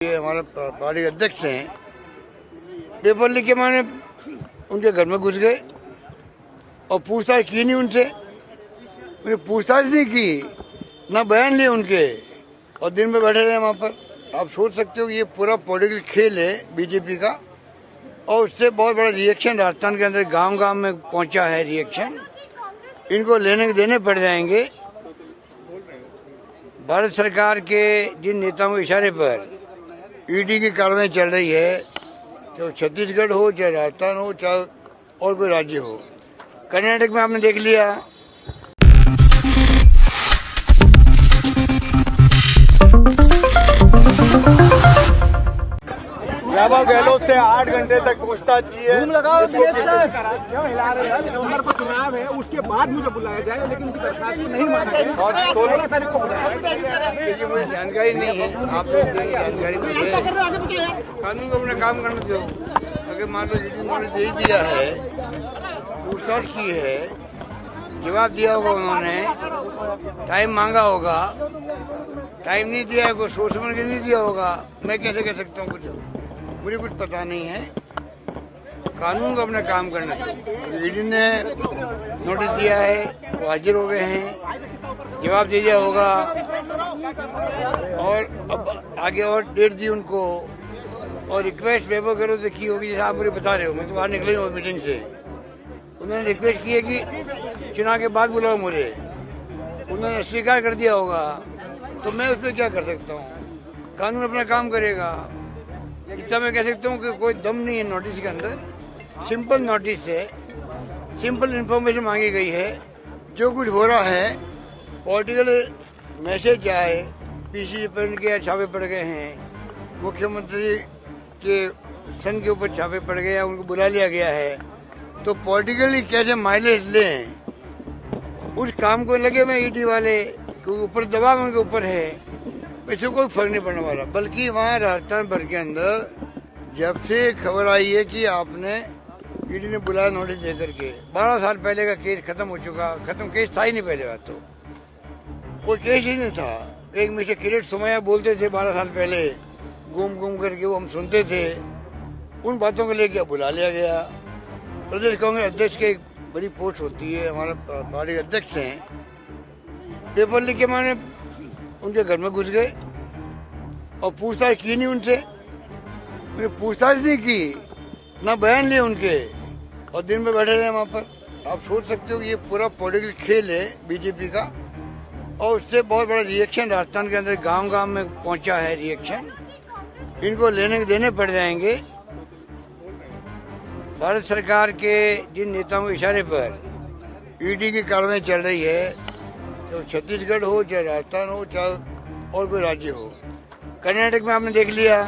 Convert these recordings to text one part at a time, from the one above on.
ये हमारे पार्टी अध्यक्ष हैं, पेपर लिख के मैंने उनके घर में घुस गए और पूछताछ की नहीं उनसे। उन्हें पूछताछ नहीं की, ना बयान लिए उनके, और दिन में बैठे रहे वहाँ पर। आप सोच सकते हो ये पूरा पॉलिटिकल खेल है बीजेपी का, और उससे बहुत बड़ा रिएक्शन राजस्थान के अंदर गांव-गांव में पहुंचा है रिएक्शन। इनको लेने देने पड़ जाएंगे। भारत सरकार के जिन नेताओं के इशारे पर ईडी की कार्रवाई चल रही है, चाहे छत्तीसगढ़ हो, चाहे राजस्थान हो, चाहे और कोई राज्य हो। कर्नाटक में आपने देख लिया, वैभव गहलोत से 8 घंटे तक पूछताछ की है। क्यों हिला रहे हैं? नवंबर को चुनाव है, उसके बाद मुझे बुलाया जाए, लेकिन उनकी दरखास्त को नहीं माना गया। 16 तारीख को बुलाया देखिए मुझे जानकारी नहीं है, आप लोग देंगे जानकारी मुझे। कानून को अपना काम करने दो। अगर मान लो ईडी ने दे दिया है, पूछताछ की है, जवाब दिया होगा उन्होंने, टाइम मांगा होगा, टाइम नहीं दिया है, कोई सोच समझ के नहीं दिया होगा। मैं कैसे कह सकता हूँ? कुछ मुझे कुछ पता नहीं है। कानून को अपना काम करने दो। ईडी ने नोटिस दिया है, वो हाजिर हो गए हैं, जवाब दे दिया होगा, और अब आगे और डेट दी उनको, और रिक्वेस्ट वैभव गहलोत से की होगी, जैसे आप मुझे बता रहे हो। मैं तो बाहर निकले हूँ मीटिंग से। उन्होंने रिक्वेस्ट की है कि चुनाव के बाद बुलाओ मुझे। उन्होंने स्वीकार कर दिया होगा, तो मैं उस पर क्या कर सकता हूँ? कानून अपना काम करेगा। इतना मैं कह सकता हूँ कि कोई दम नहीं है नोटिस के अंदर। सिंपल नोटिस है, सिंपल इन्फॉर्मेशन मांगी गई है। जो कुछ हो रहा है पॉलिटिकल मैसेज आए, पीसी प्रेसिडेंट के छापे पड़ गए हैं, मुख्यमंत्री के सन के ऊपर छापे पड़ गए हैं, उनको बुला लिया गया है, तो पॉलिटिकली कैसे माइलेज लें उस काम को लगे में ईडी वाले, क्योंकि ऊपर दबाव उनके ऊपर है। इससे कोई फर्क नहीं पड़ने वाला। बल्कि वहाँ राजस्थान भर के अंदर जब से खबर आई है कि आपने ईडी ने बुलाया नोटिस देकर के, 12 साल पहले का केस खत्म हो चुका। खत्म केस था ही नहीं पहले बात, तो कोई केस ही नहीं था। एक मिस्टर किरीट सोमैया बोलते थे 12 साल पहले, घूम करके वो हम सुनते थे। उन बातों को लेकर बुला लिया गया। प्रदेश कांग्रेस अध्यक्ष की एक बड़ी पोस्ट होती है, हमारे पार्टी अध्यक्ष हैं, पेपर लिख के मैंने उनके घर में घुस गए और पूछताछ की नहीं उनसे। उन्हें पूछताछ नहीं की, ना बयान लिए उनके, और दिन में बैठे रहे वहाँ पर। आप सोच सकते हो कि ये पूरा पॉलिटिकल खेल है बीजेपी का, और उससे बहुत बड़ा रिएक्शन राजस्थान के अंदर गांव-गांव में पहुंचा है रिएक्शन। इनको लेने देने पड़ जाएंगे। भारत सरकार के जिन नेताओं के इशारे पर ईडी की कार्रवाई चल रही है, चाहे छत्तीसगढ़ हो, चाहे राजस्थान हो, चाहे और कोई राज्य हो। कर्नाटक में आपने देख लिया,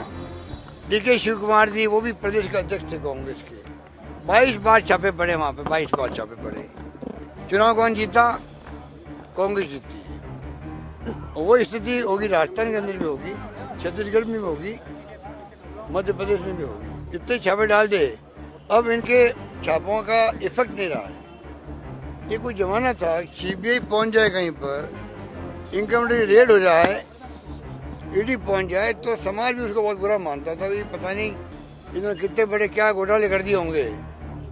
डीके शिव कुमार जी, वो भी प्रदेश के अध्यक्ष थे कांग्रेस के। 22 बार छापे पड़े वहाँ पे, 22 बार छापे पड़े। चुनाव कौन जीता? कांग्रेस जीती। और वो स्थिति होगी राजस्थान के अंदर भी होगी, छत्तीसगढ़ में भी होगी, मध्य प्रदेश में भी होगी। इतने छापे डाल दे, अब इनके छापों का इफेक्ट नहीं रहा है। ये कोई जमाना था सीबीआई पहुंच जाए कहीं पर, इनकम टैक्स रेड हो जाए, ईडी पहुंच जाए, तो समाज भी उसको बहुत बुरा मानता था। ये पता नहीं इन्होंने कितने बड़े क्या घोटाले कर दिए होंगे।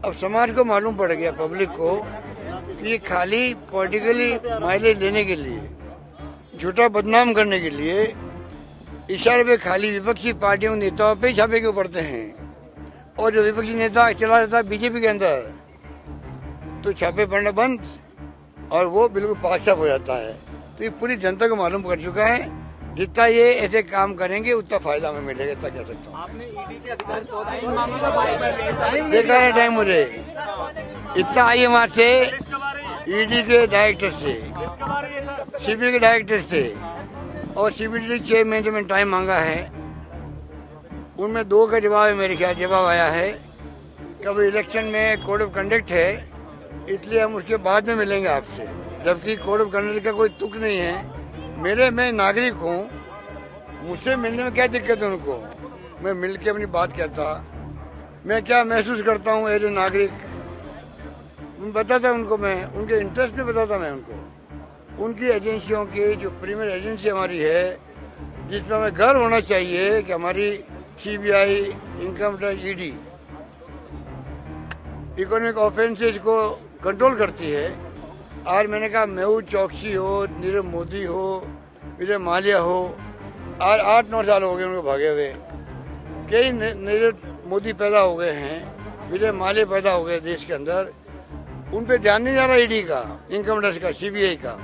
अब समाज को मालूम पड़ गया, पब्लिक को, कि ये खाली पॉलिटिकली माइलेज लेने के लिए, झूठा बदनाम करने के लिए, इशारे पे खाली विपक्षी पार्टियों के नेताओं पे छापे क्यों पड़ते हैं। और जो विपक्षी नेता चला जाता है बीजेपी के अंदर, तो छापे पड़ना बंद, और वो बिल्कुल पाक साफ हो जाता है। तो ये पूरी जनता को मालूम कर चुका है, जितना ये ऐसे काम करेंगे उतना फायदा हमें मिलेगा, इतना कह सकता हूँ। देखा है टाइम मुझे इतना आई है वहाँ से, ईडी के डायरेक्टर से, सीबीआई के डायरेक्टर से, और सीबीडी चेयरमैन से मैंने टाइम मांगा है। उनमें 2 का जवाब है, मेरे ख्याल जवाब आया है कि अब इलेक्शन में कोड ऑफ कंडक्ट है, इसलिए हम उसके बाद में मिलेंगे आपसे। जबकि कोड ऑफ कंडक्ट का कोई तुक नहीं है। मैं नागरिक हूँ, मुझसे मिलने में क्या दिक्कत है उनको? मैं मिल के अपनी बात कहता, मैं क्या महसूस करता हूँ एज ए नागरिक, बताता उनको। मैं उनके इंटरेस्ट में बताता मैं उनको। उनकी एजेंसियों की जो प्रीमियर एजेंसी हमारी है, जिसमें हमें गर्व होना चाहिए कि हमारी CBI, income tax, ED economic offences को कंट्रोल करती है। आज मैंने कहा मेहुल चौकसी हो, नीरव मोदी हो, विजय माल्या हो, आज 8-9 साल हो गए उनको भागे हुए। कई नीरव मोदी पैदा हो गए हैं, विजय माल्या पैदा हो गए देश के अंदर। उन पे ध्यान नहीं जा रहा ईडी का, इनकम टैक्स का, सीबीआई का।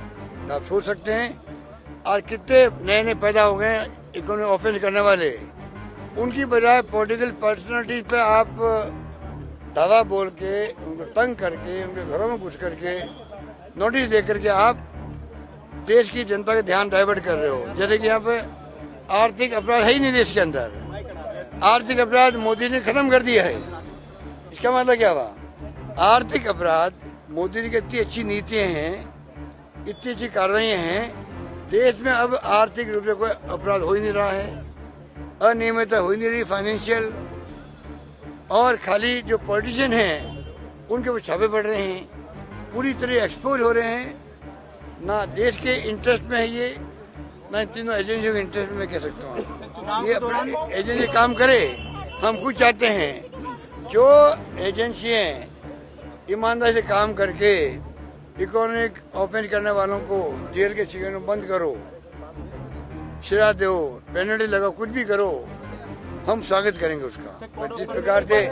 आप सोच सकते हैं आज कितने नए नए पैदा हो गए इकोनॉमिक ऑफेंस करने वाले। उनकी बजाय पॉलिटिकल पर्सनालिटी पे आप दावा बोल के, उनको तंग करके, उनके घरों में घुस करके, नोटिस दे करके आप देश की जनता का ध्यान डाइवर्ट कर रहे हो। जैसे कि यहाँ पे आर्थिक अपराध है ही नहीं देश के अंदर। आर्थिक अपराध मोदी ने खत्म कर दिया है। इसका मतलब क्या हुआ? आर्थिक अपराध, मोदी जी की इतनी अच्छी नीतियां हैं, इतनी अच्छी कार्रवाइयां हैं, देश में अब आर्थिक रूप से कोई अपराध हो ही नहीं रहा है, अनियमितता हो ही नहीं रही फाइनेंशियल। और खाली जो पॉलिटिशियन हैं उनके ऊपर छापे पड़ रहे हैं, पूरी तरह एक्सपोज हो रहे हैं। ना देश के इंटरेस्ट में है ये, ना इन तीनों एजेंसियों के इंटरेस्ट में कह सकता हूँ। ये एजेंसी काम करे, हम कुछ चाहते हैं जो एजेंसियाँ ईमानदारी से काम करके इकोनॉमिक ऑफेंस करने वालों को जेल के शिकंजे में बंद करो, सजा दो, पेनल्टी लगाओ, कुछ भी करो, हम स्वागत करेंगे उसका। जिस प्रकार से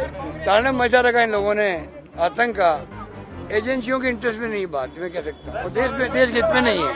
तांडव मचा रखा इन लोगों ने आतंक का, एजेंसियों के इंटरेस्ट में नहीं बात मैं कह सकता हूँ, देश के हित में नहीं है।